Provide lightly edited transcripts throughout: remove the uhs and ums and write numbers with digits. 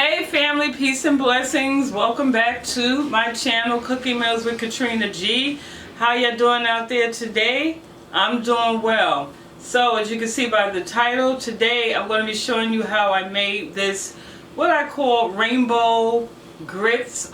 Hey family, peace and blessings. Welcome back to my channel, Cooking Meals with Katrina G. How you doing out there today? I'm doing well. So as you can see by the title, today I'm going to be showing you how I made this, what I call rainbow grits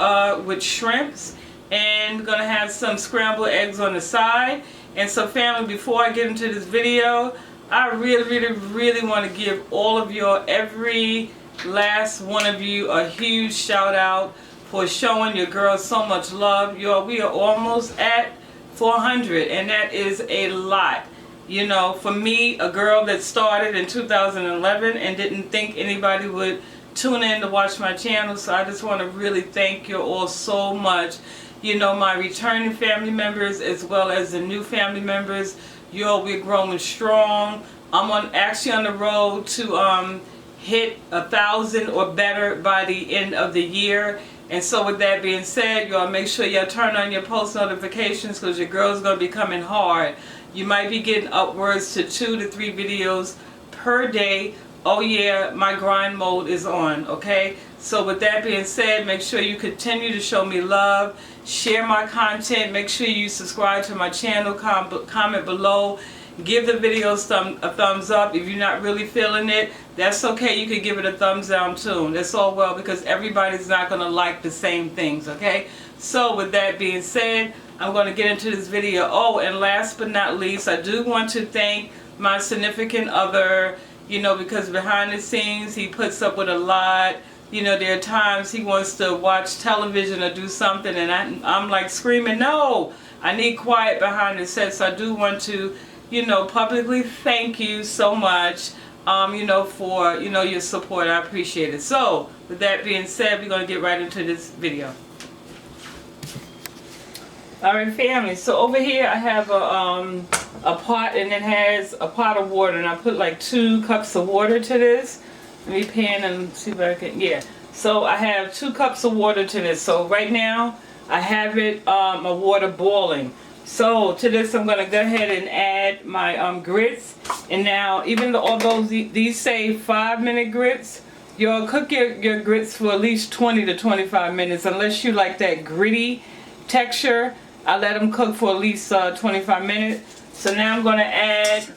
with shrimps. And going to have some scrambled eggs on the side. And so family, before I get into this video, I really want to give all of you, every last one of you, a huge shout out for showing your girls so much love. Y'all, we are almost at 400 and that is a lot. You know, for me, a girl that started in 2011 and didn't think anybody would tune in to watch my channel, so I just want to really thank you all so much. You know, my returning family members as well as the new family members, y'all, we're growing strong. I'm actually on the road to hit 1,000 or better by the end of the year. And so with that being said, y'all, make sure y'all turn on your post notifications because your girl's going to be coming hard. You might be getting upwards to 2 to 3 videos per day. Oh yeah, my grind mode is on, okay? So with that being said, make sure you continue to show me love, share my content, make sure you subscribe to my channel, comment below, give the videos a thumbs up. If you're not really feeling it, that's okay, you can give it a thumbs down too. That's all well, because everybody's not going to like the same things, okay? So with that being said, I'm going to get into this video. Oh, and last but not least, I do want to thank my significant other, you know, because behind the scenes he puts up with a lot. You know, there are times he wants to watch television or do something and I'm like screaming, no, I need quiet behind the set. So I do want to, you know, publicly thank you so much, you know, for, you know, your support. I appreciate it. So with that being said, we're going to get right into this video. Alright family, so over here I have a pot, and it has a pot of water, and I put like 2 cups of water to this. Let me pan and see if I can, yeah. So I have 2 cups of water to this. So right now I have it, my water boiling. So to this I'm going to go ahead and add my grits. And now, even though although these say 5-minute grits, you'll cook your grits for at least 20 to 25 minutes unless you like that gritty texture. I let them cook for at least 25 minutes. So now I'm going to add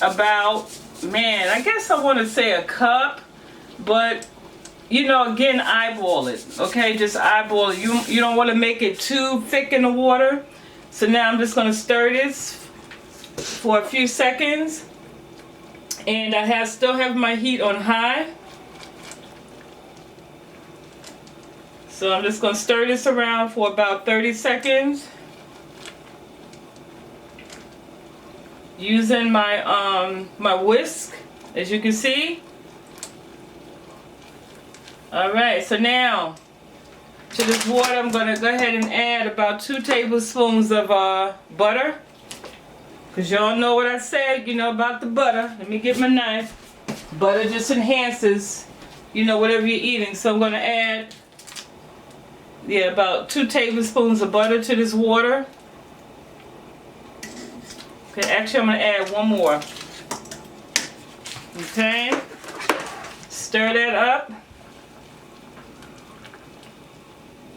about, man, I guess I want to say a cup, but you know, again, eyeball it, okay? Just eyeball it. You don't want to make it too thick in the water. So now I'm just going to stir this for a few seconds, and I still have my heat on high. So I'm just going to stir this around for about 30 seconds. Using my my whisk, as you can see. Alright, so now to this water I'm going to go ahead and add about 2 tablespoons of butter. Because y'all know what I said, you know, about the butter. Let me get my knife. Butter just enhances, you know, whatever you're eating. So I'm going to add, yeah, about 2 tablespoons of butter to this water. Okay, actually I'm going to add 1 more. Okay. Stir that up.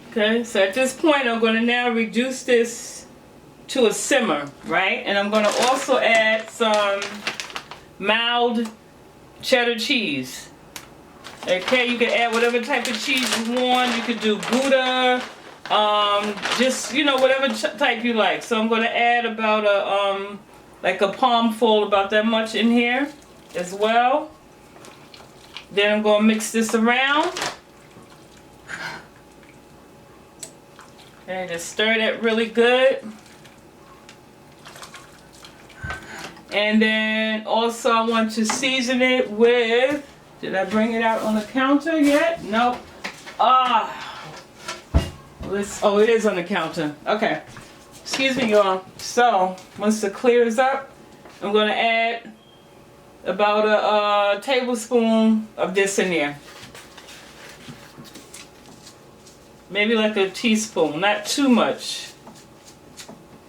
Okay, so at this point I'm going to now reduce this to a simmer, right? And I'm going to also add some mild cheddar cheese. Okay, you can add whatever type of cheese you want. You could do Gouda, just, you know, whatever type you like. So I'm going to add about a like a palmful, about that much in here as well. Then I'm going to mix this around. Okay, just stir that really good. And then also I want to season it with, did I bring it out on the counter yet? Nope. Oh, it is on the counter. Okay. Excuse me, y'all. So, once it clears up, I'm going to add about a tablespoon of this in there. Maybe like a teaspoon, not too much.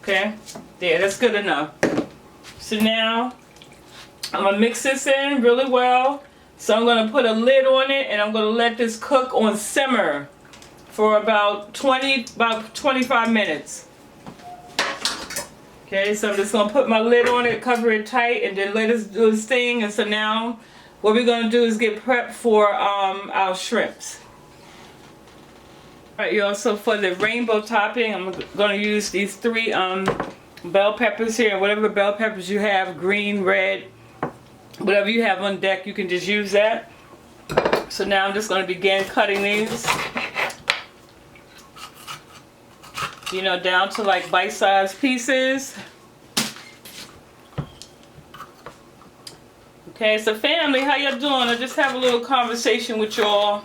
Okay? There, that's good enough. So now, I'm going to mix this in really well. So I'm going to put a lid on it, and I'm going to let this cook on simmer for about 25 minutes. Okay, so I'm just going to put my lid on it, cover it tight, and then let it do its thing. And so now what we're going to do is get prepped for our shrimps. Alright, y'all, so for the rainbow topping, I'm going to use these 3 bell peppers here. Whatever bell peppers you have, green, red, whatever you have on deck, you can just use that. So now I'm just going to begin cutting these, you know, down to like bite-sized pieces. Okay, so family, how y'all doing? I just have a little conversation with y'all.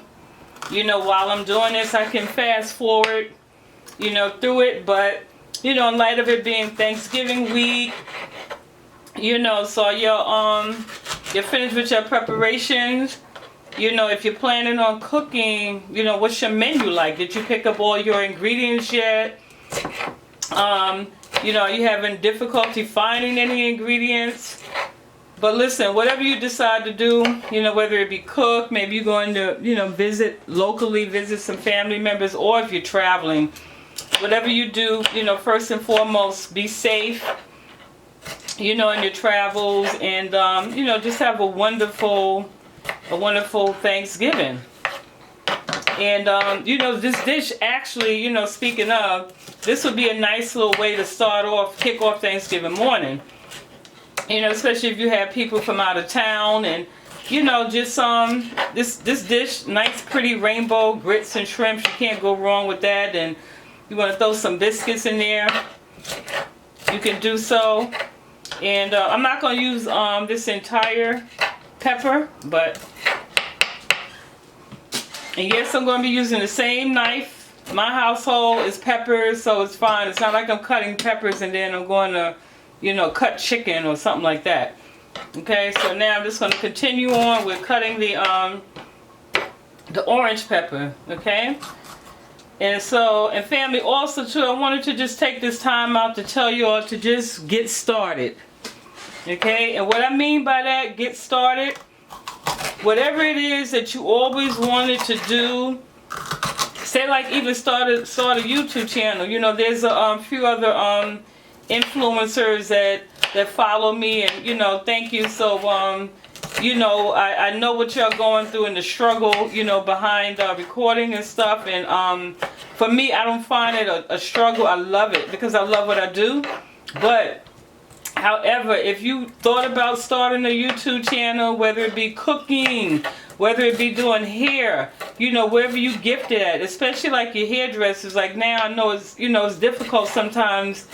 You know, while I'm doing this, I can fast forward, you know, through it, but, you know, in light of it being Thanksgiving week, you know, so you're finished with your preparations. You know, if you're planning on cooking, you know, what's your menu like? Did you pick up all your ingredients yet? You know, are you having difficulty finding any ingredients? But listen, whatever you decide to do, you know, whether it be cook, maybe you're going to, you know, visit some family members, or if you're traveling, whatever you do, you know, first and foremost, be safe, you know, in your travels, and, you know, just have a wonderful Thanksgiving. And, you know, this dish actually, you know, speaking of, this would be a nice little way to kick off Thanksgiving morning. You know, especially if you have people from out of town, and, you know, just, this dish, nice pretty rainbow grits and shrimps, you can't go wrong with that. And you want to throw some biscuits in there, you can do so. And I'm not going to use this entire pepper, but, and yes, I'm going to be using the same knife. My household is peppers, so it's fine. It's not like I'm cutting peppers and then I'm going to, you know, cut chicken or something like that. Okay, so now I'm just going to continue on with cutting the orange pepper. Okay, and so, and family, also too, I wanted to just take this time out to tell you all to just get started. Okay, and what I mean by that, get started, whatever it is that you always wanted to do, say like even start a YouTube channel. You know, there's a few other influencers that follow me, and, you know, thank you. So you know, I know what y'all going through and the struggle, you know, behind recording and stuff. And for me, I don't find it a struggle. I love it because I love what I do. But however, if you thought about starting a YouTube channel, whether it be cooking, whether it be doing hair, you know, wherever you gifted at, especially like your hairdressers, like now I know it's, you know, it's difficult sometimes,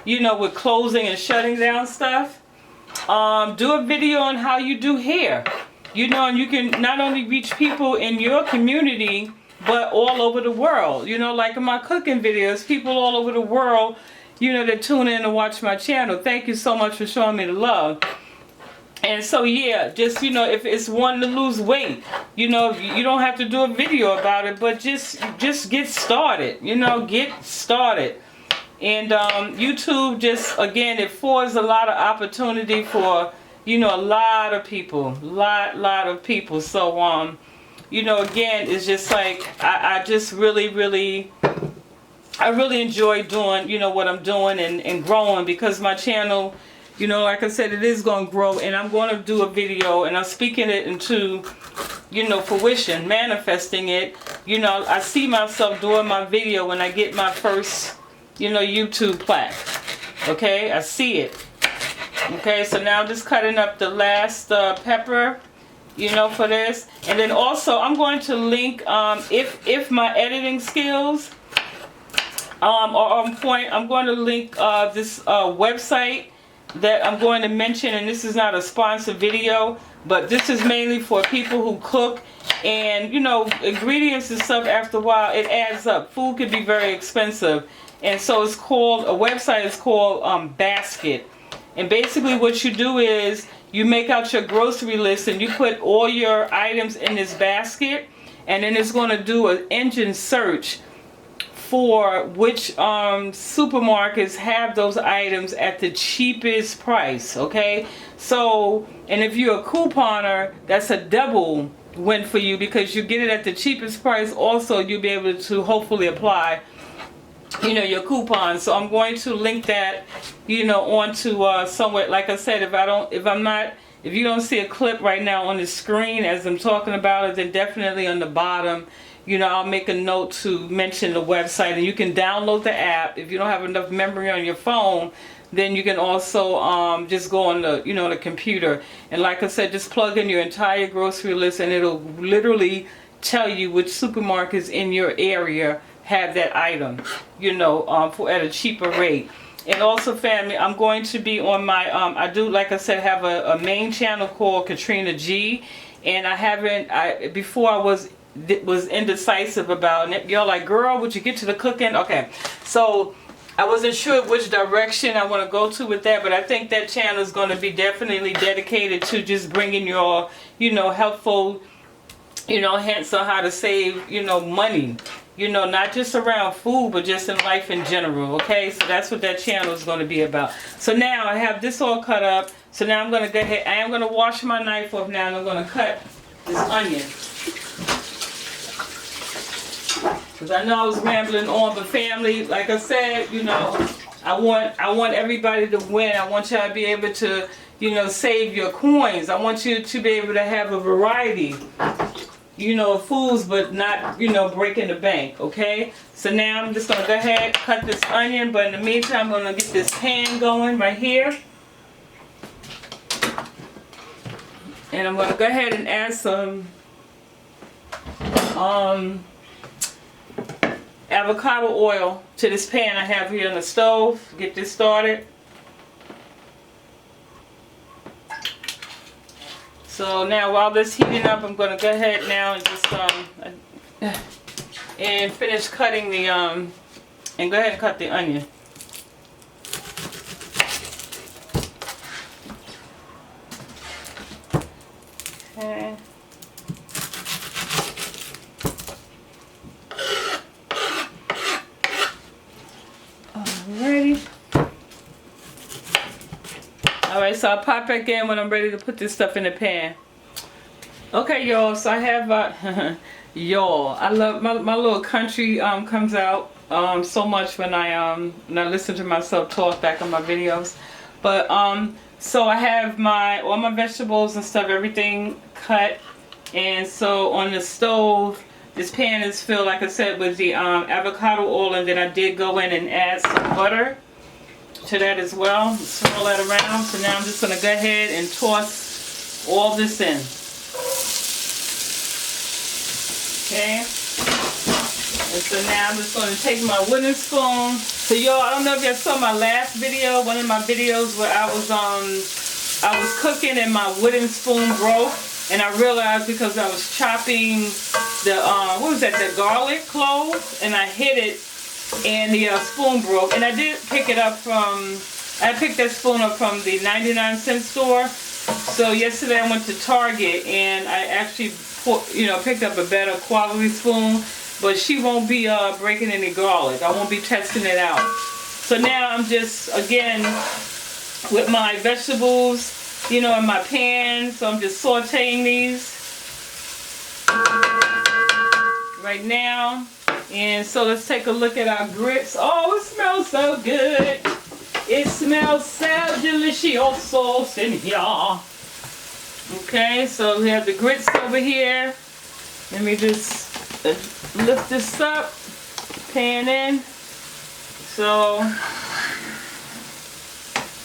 you know, with closing and shutting down stuff. Do a video on how you do hair, you know, and you can not only reach people in your community, but all over the world. You know, like in my cooking videos, people all over the world, you know, that tune in to watch my channel. Thank you so much for showing me the love. And so, yeah, just, you know, if it's wanting to lose weight, you know, you don't have to do a video about it, but just get started, you know, get started. And YouTube just, again, it affords a lot of opportunity for, you know, a lot of people, lot of people. So, you know, again, it's just like, I just really enjoy doing, you know, what I'm doing and growing, because my channel, you know, like I said, it is going to grow, and I'm going to do a video, and I'm speaking it into, you know, fruition, manifesting it. You know, I see myself doing my video when I get my first, you know, YouTube plaque. Okay, I see it. Okay, so now I'm just cutting up the last pepper, you know, for this. And then also, I'm going to link, if my editing skills are on point, I'm going to link this website that I'm going to mention, and this is not a sponsored video, but this is mainly for people who cook, and, you know, ingredients and stuff, after a while it adds up. Food can be very expensive, and so it's called, a website is called Basket. And basically what you do is you make out your grocery list and you put all your items in this basket, and then it's going to do an engine search for which supermarkets have those items at the cheapest price. Okay, So, and if you're a couponer, that's a double win for you because you get it at the cheapest price. Also, you'll be able to hopefully apply, your coupon. So I'm going to link that, onto somewhere. Like I said, if you don't see a clip right now on the screen as I'm talking about it, then definitely on the bottom, I'll make a note to mention the website, and you can download the app. If you don't have enough memory on your phone, then you can also just go on the the computer, and like I said, just plug in your entire grocery list, and it'll literally tell you which supermarkets in your area have that item, for at a cheaper rate. And also, family, I'm going to be on my I do, like I said, have a main channel called Katrina G, and before I was indecisive about it. Y'all like, girl, would you get to the cooking? Okay, so I wasn't sure which direction I want to go to with that, but I think that channel is going to be definitely dedicated to just bringing your, helpful, hints on how to save, money, not just around food, but just in life in general, okay? So that's what that channel is going to be about. So now I have this all cut up. So now I'm going to go ahead, I am going to wash my knife off now, and I'm going to cut this onion. Because I know I was rambling on, but family, like I said, I want everybody to win. I want y'all to be able to, save your coins. I want you to be able to have a variety, of foods, but not, breaking the bank, okay? So now I'm just going to go ahead, cut this onion, but in the meantime, I'm going to get this pan going right here. And I'm going to go ahead and add some, avocado oil to this pan I have here on the stove. Get this started. So now while this heating up, I'm going to go ahead now and just and finish cutting the and go ahead and cut the onion. Okay. Alright, so I'll pop back in when I'm ready to put this stuff in the pan. Okay, y'all, so I have, y'all, I love, my little country comes out so much when I listen to myself talk back on my videos. But, so I have all my vegetables and stuff, everything cut. And so on the stove, this pan is filled, like I said, with the avocado oil, and then I did go in and add some butter to that as well. Swirl that around. So now I'm just going to go ahead and toss all this in. Okay. And so now I'm just going to take my wooden spoon. So y'all, I don't know if y'all saw my last video, one of my videos where I was cooking and my wooden spoon broke, and I realized because I was chopping the the garlic cloves, and I hit it and the spoon broke. And I did pick it up I picked that spoon up from the 99-cent store. So yesterday I went to Target and I actually picked up a better quality spoon, but she won't be breaking any garlic. I won't be testing it out. So now I'm just, again, with my vegetables, in my pan. So I'm just sauteing these right now. And so let's take a look at our grits. Oh, it smells so good. It smells so delicioso in here. Okay, so we have the grits over here. Let me just lift this up, pan in. So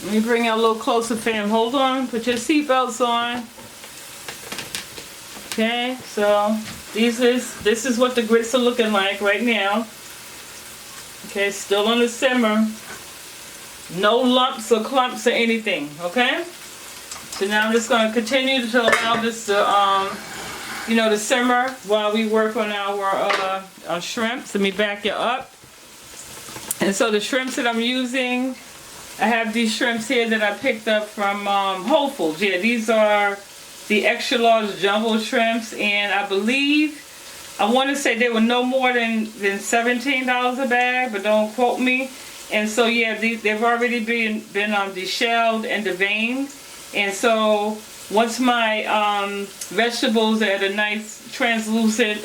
let me bring it a little closer, fam. Hold on, put your seatbelts on. Okay, so this is what the grits are looking like right now. Okay, still on the simmer. No lumps or clumps or anything, okay? So now I'm just going to continue to allow this to, to simmer while we work on our shrimps. Let me back it up. And so the shrimps that I'm using, I have these shrimps here that I picked up from Whole Foods. Yeah, these are the extra large jumbo shrimps, and I want to say they were no more than $17 a bag, but don't quote me. And so yeah, they've already been deshelled and deveined, And so once my vegetables are at a nice translucent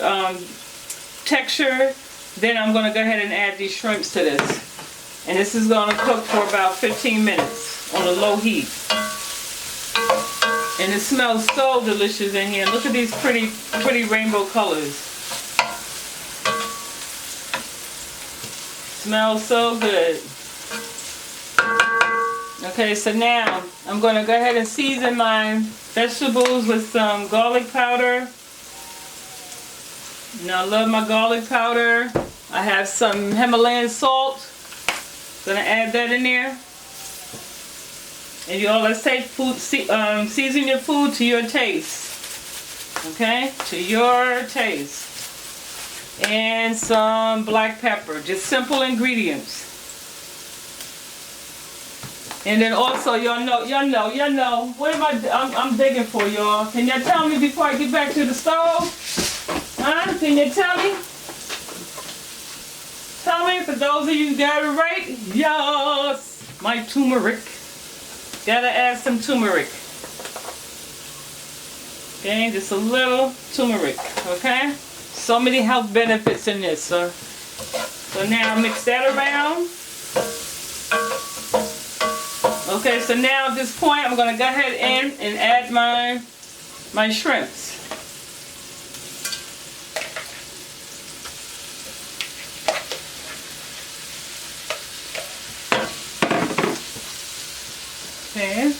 texture, then I'm going to go ahead and add these shrimps to this. And this is going to cook for about 15 minutes on a low heat. And it smells so delicious in here. Look at these pretty rainbow colors. Smells so good. Okay, so now I'm going to go ahead and season my vegetables with some garlic powder. Now I love my garlic powder. I have some Himalayan salt. Gonna add that in there. And you all, let's take food, season your food to your taste. Okay, to your taste. And some black pepper, just simple ingredients. And then also, y'all know, what am I'm digging for, y'all? Can y'all tell me before I get back to the stove? Huh? Can you tell me? Tell me, for those of you that got it right, yes, my turmeric. Gotta add some turmeric. Okay, just a little turmeric, okay? So many health benefits in this, so now mix that around. Okay, so now at this point, I'm gonna go ahead and add my shrimps. Okay,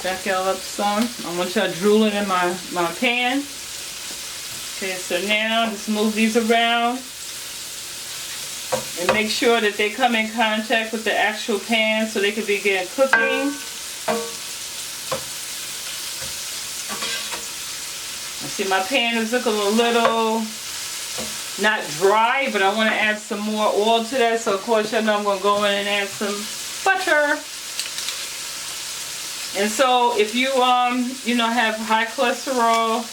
back y'all up some. I want y'all drooling in my pan. Okay, so now just move these around and make sure that they come in contact with the actual pan so they can begin cooking. I see my pan is looking a little not dry, but I want to add some more oil to that. So of course y'all know I'm going to go in and add some butter. And so if you have high cholesterol,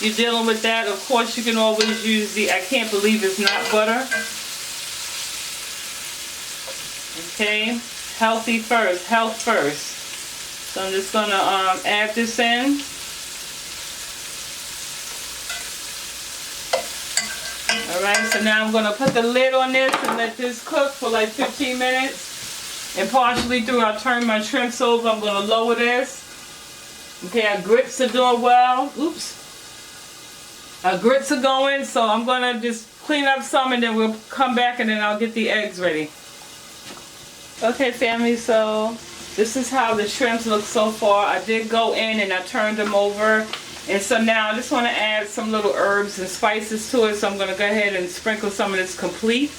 you're dealing with that, of course you can always use the I can't believe it's not butter. Okay, healthy first, health first. So I'm just gonna add this in. Alright, so now I'm gonna put the lid on this and let this cook for like 15 minutes. And partially through, I'll turn my shrimps over. I'm going to lower this. Okay, our grits are doing well. Oops. Our grits are going, so I'm going to just clean up some and then we'll come back and then I'll get the eggs ready. Okay, family, so this is how the shrimps look so far. I did go in and I turned them over. And so now I just want to add some little herbs and spices to it. So I'm going to go ahead and sprinkle some of this complete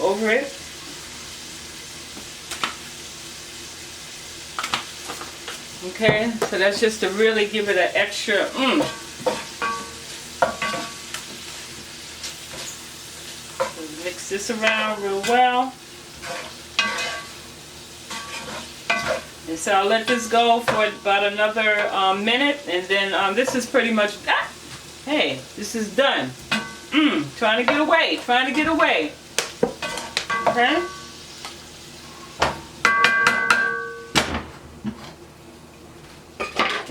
over it. Okay, so that's just to really give it an extra So mix this around real well. And so I'll let this go for about another minute, and then this is pretty much, hey, this is done. Trying to get away, Okay.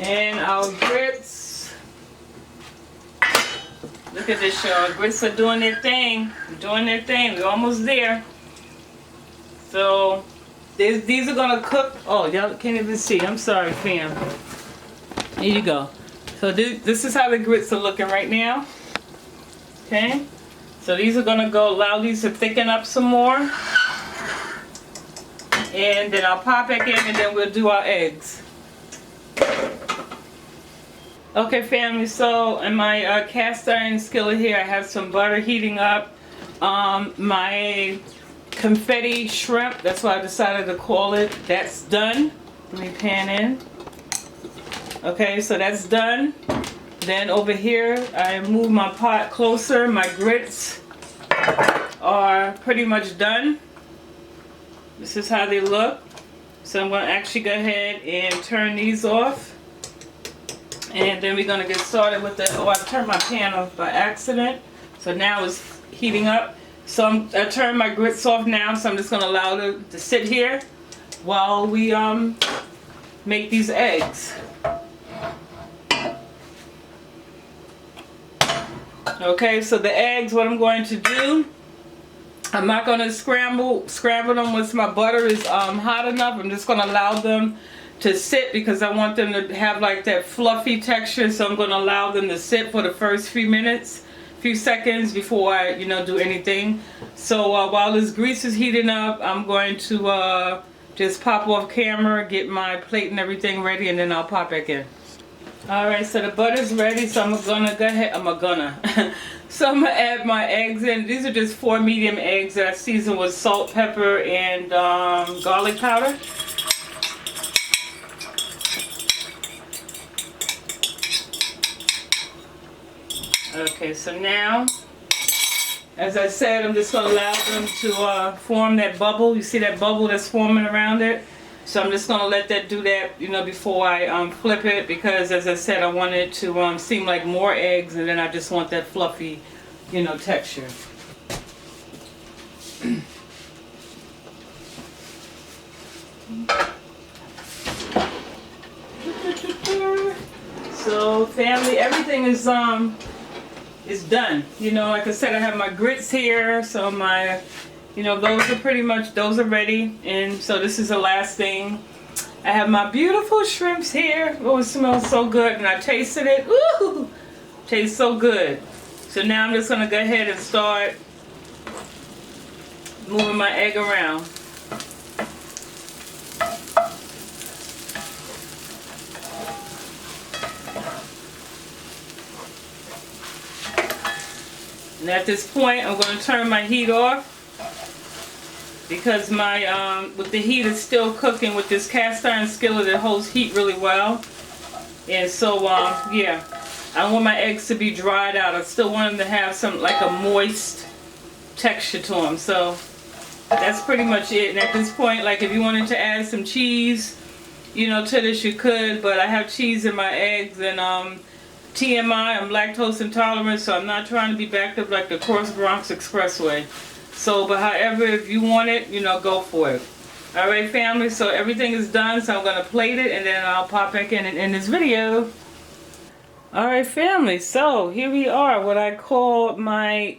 And our grits, look at this, y'all. Grits are doing their thing. We're almost there. So these are gonna cook. Oh, y'all can't even see. I'm sorry, fam. Here you go. So this is how the grits are looking right now. Okay. So these are gonna go. Allow these to thicken up some more. And then I'll pop back in, and then we'll do our eggs. Okay, family, so in my cast iron skillet here, I have some butter heating up. My confetti shrimp, that's what I decided to call it, that's done. Let me pan in. Okay, so that's done. Then over here, I move my pot closer. My grits are pretty much done. This is how they look. So I'm going to actually go ahead and turn these off. And then we're going to get started with the, I turned my pan off by accident. So now it's heating up. So I turned my grits off now, so I'm just going to allow it to sit here. while we make these eggs. Okay, so the eggs, what I'm going to do, I'm not going to scramble them once my butter is hot enough. I'm just going to allow them to sit because I want them to have like that fluffy texture. So I'm going to allow them to sit for the first few seconds before I, do anything. So while this grease is heating up, I'm going to just pop off camera, get my plate and everything ready, and then I'll pop back in. Alright, so the butter's ready, so I'm gonna go ahead, so I'm gonna add my eggs in. These are just 4 medium eggs that I seasoned with salt, pepper, and garlic powder. Okay, so now, as I said, I'm just gonna allow them to form that bubble. You see that bubble that's forming around it? So I'm just gonna let that do that, before I flip it, because as I said, I want it to seem like more eggs, and then I just want that fluffy, texture. So family, everything is done. Like I said, I have my grits here, so my those are ready. And so this is the last thing. I have my beautiful shrimps here. Oh, it smells so good, and I tasted it. Ooh, tastes so good. So now I'm just gonna go ahead and start moving my egg around. And at this point, I'm going to turn my heat off because my with the heat is still cooking with this cast iron skillet. It holds heat really well, and so yeah, I don't want my eggs to be dried out. I still want them to have some like a moist texture to them. So that's pretty much it. And at this point, like if you wanted to add some cheese, to this, you could. But I have cheese in my eggs, and TMI, I'm lactose intolerant, so I'm not trying to be backed up like the Cross Bronx Expressway. So, but however, if you want it, go for it. Alright family, so everything is done, so I'm going to plate it, and then I'll pop back in and end this video. Alright family, so here we are, what I call my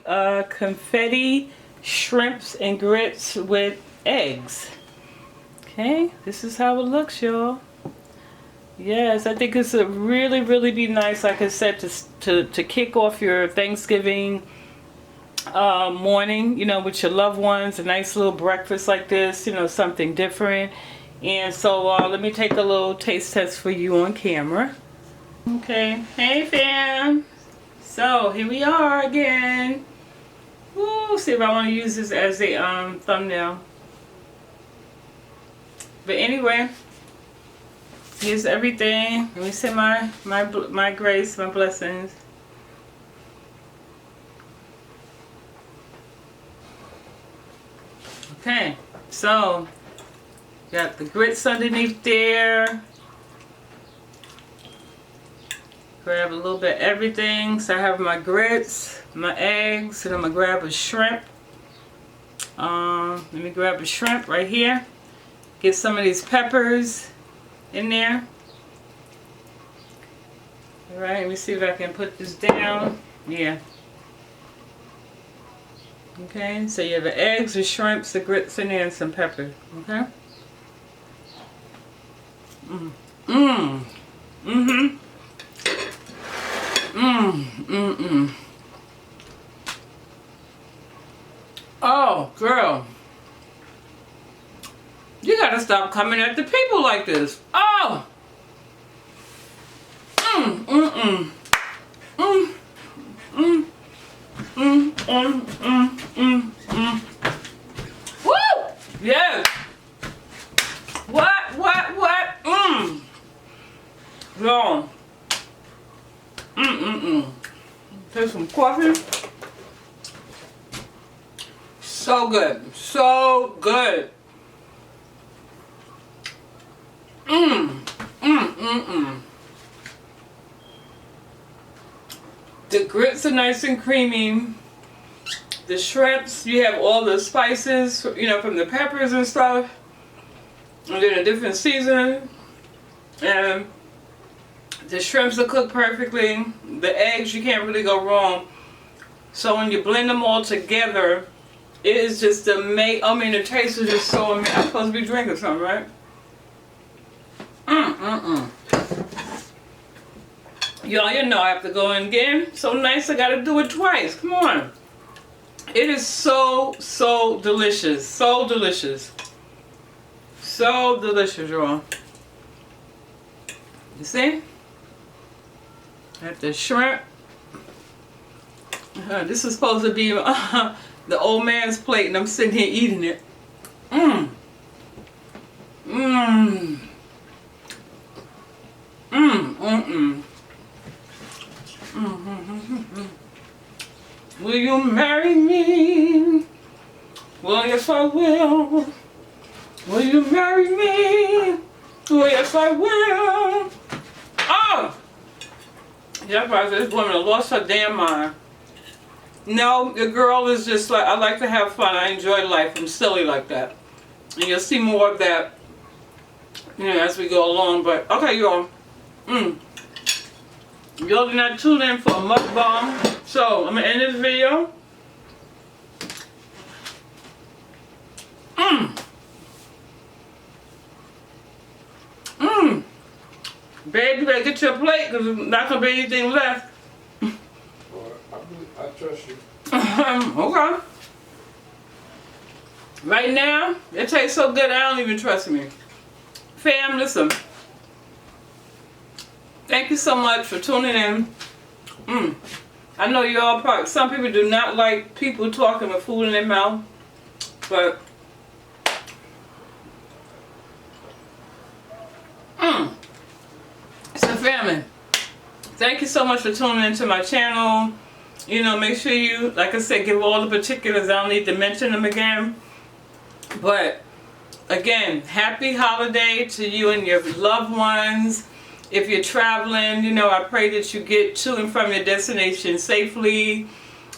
confetti shrimps and grits with eggs. Okay, this is how it looks, y'all. Yes, I think it's a really be nice, like I said, to kick off your Thanksgiving morning, with your loved ones. A nice little breakfast like this, something different. And so let me take a little taste test for you on camera. Okay, hey fam. So here we are again. Woo, see if I want to use this as a thumbnail. But anyway, here's everything. Let me say my grace, my blessings. Okay, so got the grits underneath there. Grab a little bit of everything. So I have my grits, my eggs, and I'm gonna grab a shrimp. Let me grab a shrimp right here. Get some of these peppers in there. Alright, let me see if I can put this down. Yeah. Okay, so you have the eggs, the shrimps, the grits in there, and some pepper. Okay? Oh, girl. You gotta stop coming at the people like this. Oh! Woo! Yes! What? Yo. Take some coffee. So good. So good. The grits are nice and creamy. The shrimps, you have all the spices, from the peppers and stuff. and then a different seasoning, and the shrimps will cook perfectly. The eggs, you can't really go wrong. So when you blend them all together, it is just amazing. I mean, the taste is just so amazing. I'm supposed to be drinking something, right? Y'all, you know I have to go in again. So nice, I gotta do it twice. Come on. It is so, so delicious. So delicious. So delicious, y'all. You see? At the shrimp. This is supposed to be the old man's plate, and I'm sitting here eating it. Mmm. Mmm. Mmm. Mmm. Mmm. Will you marry me? Well, yes, I will. Will you marry me? Well, yes, I will. Oh! Yeah, but this woman lost her damn mind. No, the girl is just like, I like to have fun. I enjoy life. I'm silly like that. And you'll see more of that, you know, as we go along. But, okay, y'all. Y'all did not tune in for a mukbang. So, I'm going to end this video. Babe, you better get your plate because there's not going to be anything left. I trust you. Okay. Right now, it tastes so good I don't even trust me. Fam, listen. Thank you so much for tuning in. I know y'all probably, some people do not like people talking with food in their mouth, but so family, thank you so much for tuning into my channel. You know, make sure you, like I said, give all the particulars. I don't need to mention them again. But again, happy holiday to you and your loved ones. If you're traveling, you know, I pray that you get to and from your destination safely.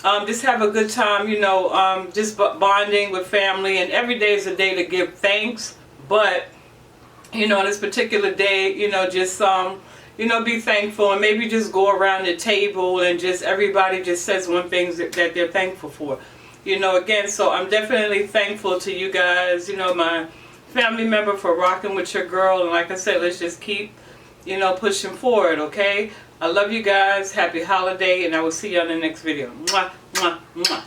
Just have a good time, you know, just bonding with family. And every day is a day to give thanks. But, you know, on this particular day, you know, just, you know, be thankful. And maybe just go around the table and just everybody just says one thing that they're thankful for. You know, again, so I'm definitely thankful to you guys, you know, my family member for rocking with your girl. And like I said, let's just keep, you know, pushing forward, okay? I love you guys. Happy holiday, and I will see you on the next video. Mwah, mwah, mwah.